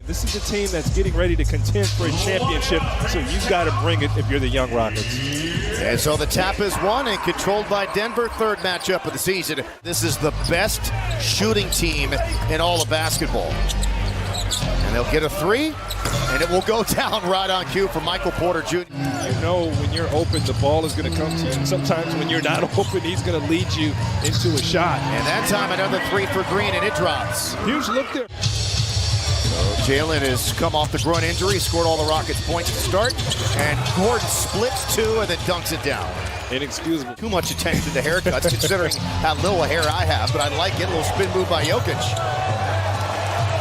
This is a team that's getting ready to contend for a championship, so you've got to bring it if you're the Young Rockets. And so the tap is won and controlled by Denver, third matchup of the season. This is the best shooting team in all of basketball. And they'll get a three, and it will go down right on cue for Michael Porter Jr. You know when you're open, the ball is going to come to you. Sometimes when you're not open, he's going to lead you into a shot. And that time another three for Green, and it drops. Huge look there. Jalen has come off the groin injury, scored all the Rockets' points to start, and Gordon splits two and then dunks it down. Inexcusable. Too much attention to haircuts considering how little hair I have, but I like it. A little spin move by Jokic.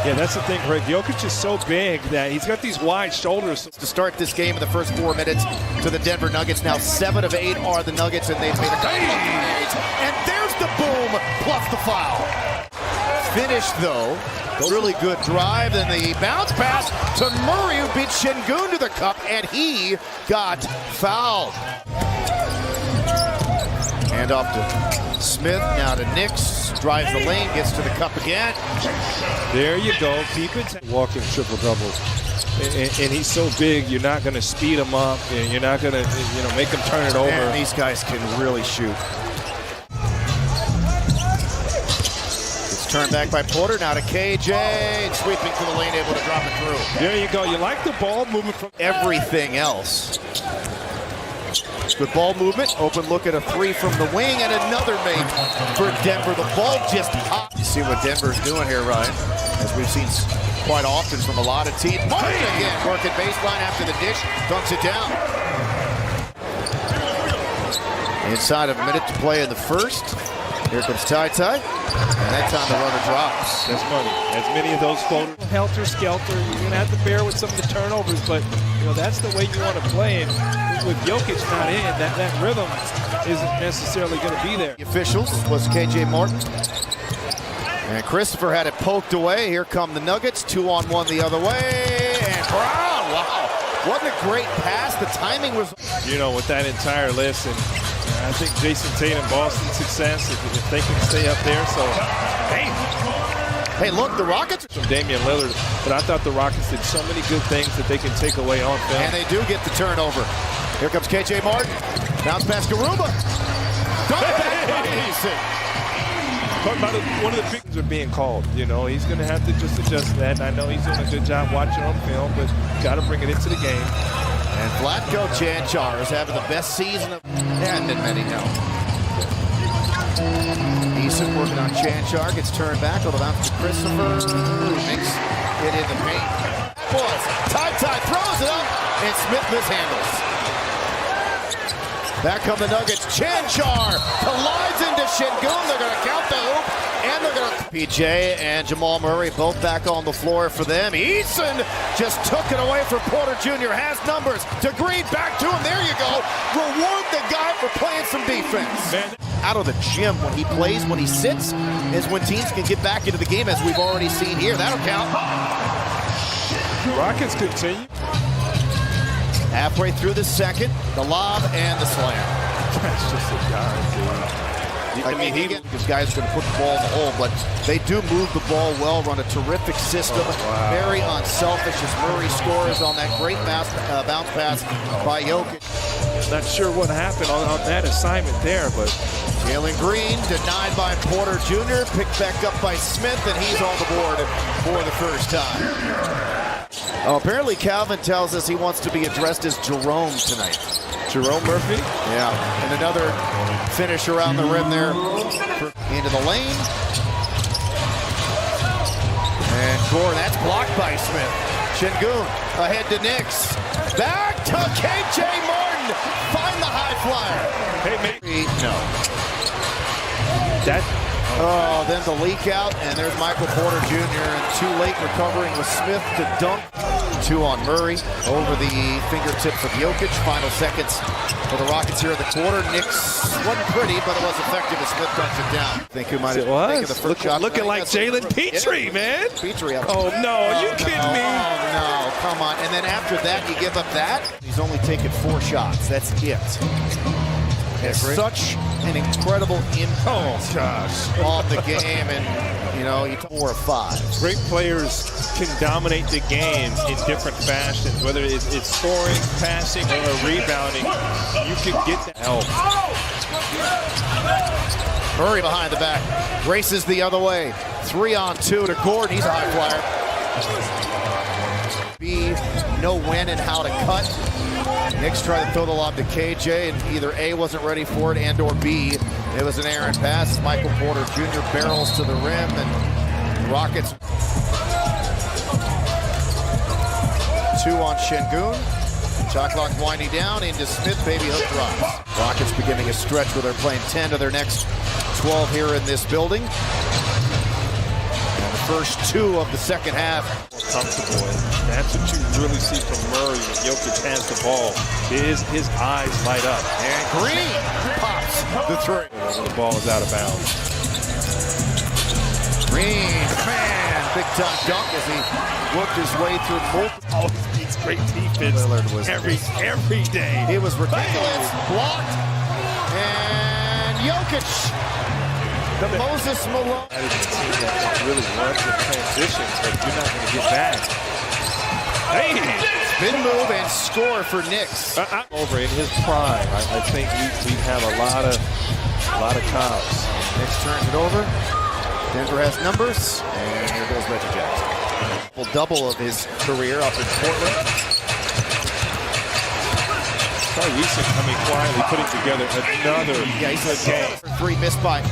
Yeah, that's the thing, Greg. Jokic is so big that he's got these wide shoulders. To start this game in the first 4 minutes to the Denver Nuggets. Now 7 of 8 are the Nuggets, and they've made a couple of plays. And there's the boom plus the foul. Finished, though. Really good drive, and the bounce pass to Murray, who beat Şengün to the cup, and he got fouled. Hand off to Smith, now to Nix, drives the lane, gets to the cup again. There you go, keep it. Walking triple doubles. And he's so big, you're not going to speed him up, and you're not going to, make him turn it over. And these guys can really shoot. Turned back by Porter, now to KJ, and sweeping to the lane, able to drop it through. There you go. You like the ball movement from everything else. Good ball movement, open look at a three from the wing, and another make for Denver. The ball just popped. You see what Denver's doing here, Ryan, as we've seen quite often from a lot of teams. Martin again, working baseline after the dish, dunks it down. Inside of a minute to play in the first. Here comes Ty, and that time the runner drops. That's money. As many of those floaters, helter-skelter, you're going to have to bear with some of the turnovers, but that's the way you want to play. And with Jokic not in, that rhythm isn't necessarily going to be there. The officials was KJ Martin. And Christopher had it poked away. Here come the Nuggets, 2-on-1 the other way. And Brown, wow. Wasn't a great pass. The timing was... with that entire list, and I think Jason Tatum, Boston's success, if they can stay up there. So, hey, look, the Rockets. From Damian Lillard, but I thought the Rockets did so many good things that they can take away on film. And they do get the turnover. Here comes KJ Martin. Bounce pass Garuba. One of the big things are being called. He's going to have to just adjust that. And I know he's doing a good job watching on film, but got to bring it into the game. And Vlatko Cancar is having the best season of... and been many now. Eason working on Cancar, gets turned back, it'll bounce to Christopher, who makes it in the paint. Boys, Ty throws it up, and Smith mishandles. Back come the Nuggets. Cancar collides into Şengün. They're going to count the hoop, and they're going to... PJ and Jamal Murray both back on the floor for them. Eason just took it away from Porter Jr. Has numbers. To Green, back to him. There you go. Reward the guy for playing some defense. Out of the gym when he plays, when he sits, is when teams can get back into the game, as we've already seen here. That'll count. Rockets continue. Halfway through the second, the lob and the slam. That's just a guy, dude. These guys are going to put the ball in the hole, but they do move the ball well, run a terrific system. Very unselfish as Murray scores on that great bounce pass by Jokic. Not sure what happened on that assignment there, but Jalen Green denied by Porter Jr., picked back up by Smith, and he's on the board for the first time. Apparently Calvin tells us he wants to be addressed as Jerome tonight. Jerome Murphy? Yeah, and another finish around the rim there into the lane. And Gore, that's blocked by Smith. Şengün ahead to Nix. Back to KJ Martin. Find the high flyer. Hey, mate. No. Then the leak out, and there's Michael Porter Jr. and too late recovering with Smith to dunk. 2 on Murray over the fingertips of Jokic. Final seconds for the Rockets here in the quarter. Nix wasn't pretty, but it was effective as Smith dunks it down. I think who might have taken the first shot. Looking like Jalen Petrie, man. Petrie. Oh, no. Are you kidding me? Oh, no. Come on. And then after that, you give up that? He's only taken 4 shots. That's it. Has such an incredible impact on the game, and You know, 4 or 5. Great players can dominate the game in different fashions, whether it's scoring, passing, or rebounding. You can get that help. Murray behind the back, races the other way. 3-on-2 to Gordon. He's a high flyer. B, know when and how to cut. Knicks tried to throw the lob to KJ, and either A wasn't ready for it, and or B, it was an errant pass. Michael Porter Jr. barrels to the rim, and the Rockets. 2 on Şengün. Shot clock winding down into Smith. Baby hook drops. Rockets beginning a stretch where they're playing 10 of their next 12 here in this building. And the first 2 of the second half. Comfortable. That's what you really see from Murray when Jokic has the ball. His eyes light up. And Green pops the 3. When the ball is out of bounds. Green, man, big time dunk as he worked his way through multiple. Always beats great defense every day. It was ridiculous. Blocked. And Jokic. The Moses Malone. That is a team that really runs in transition, but you're not going to get back. Hey! Spin move and score for Knicks. Over in his prime, I think we have a lot of cops. Knicks turns it over. Denver has numbers, and here goes Reggie Jackson. Double of his career up in Portland. Eason coming quietly, putting together another game. 3 missed by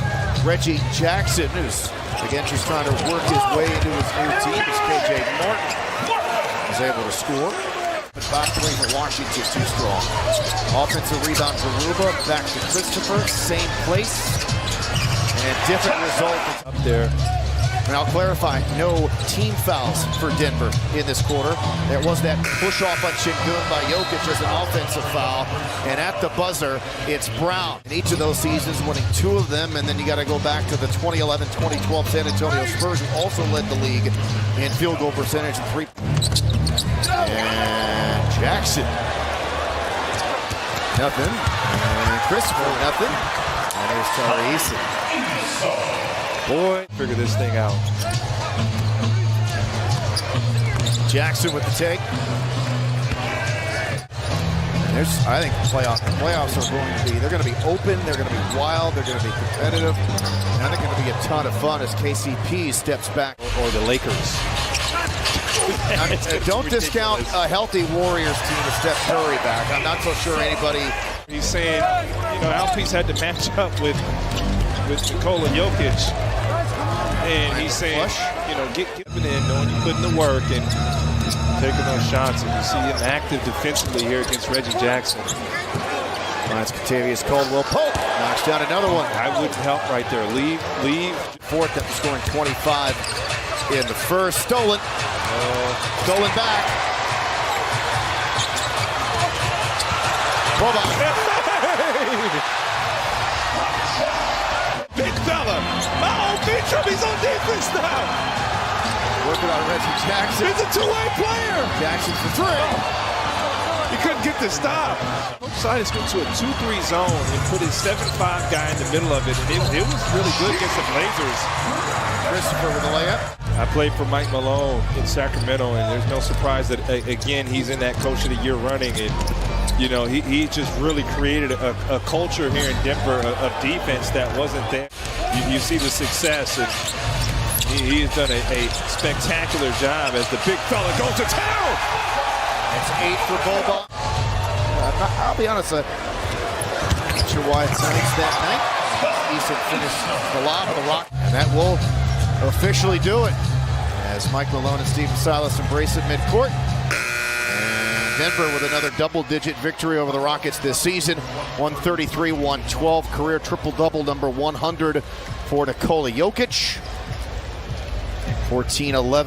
Reggie Jackson, who's again just trying to work his way into his new team. As KJ Martin is able to score. But back 3 for Washington, too strong. Offensive rebound for Ruba, back to Christopher, same place. And different result up there. And I'll clarify, no team fouls for Denver in this quarter. There was that push-off on Şengün by Jokic as an offensive foul. And at the buzzer, it's Brown. In each of those seasons, winning 2 of them. And then you got to go back to the 2011-2012 San Antonio Spurs, who also led the league in field goal percentage and 3. And Jackson. Nothing. And Christopher, nothing. And there's Tari Eason. Boy, figure this thing out. Jackson with the take. And I think playoffs are they're going to be open, they're going to be wild, they're going to be competitive, and they're going to be a ton of fun as KCP steps back. Or the Lakers. Don't discount a healthy Warriors team with Steph Curry back. I'm not so sure anybody. He's saying, Alpi's had to match up with Nikola Jokic. And he's saying, get it in, knowing you put in the work and taking those shots. And you see him active defensively here against Reggie Jackson. Finds Kentavious Caldwell Pope. Knocks down another one. I wouldn't help right there. Leave. Fourth after scoring 25 in the first. Stolen. Stolen back. Big fella. Mitchum, he's on defense now. Working on Reggie Jackson. He's a two-way player. Jackson for 3. He couldn't get the stop. Coach Seides went to a 2-3 zone and put his 7-5 guy in the middle of it. And it was really good against the Blazers. Christopher with the layup. I played for Mike Malone in Sacramento, and there's no surprise that, again, he's in that Coach of the Year running. And, he just really created a culture here in Denver of defense that wasn't there. You see the success, and he has done a spectacular job as the big fella goes to town. That's 8 for Boban. I'll be honest, I'm not sure why it's that night. Eason finished the lob of the Rock, and that will officially do it as Mike Malone and Stephen Silas embrace it midcourt. And Denver with another double-digit victory over the Rockets this season. 133-112, career triple-double number 100 for Nikola Jokic. 14-11.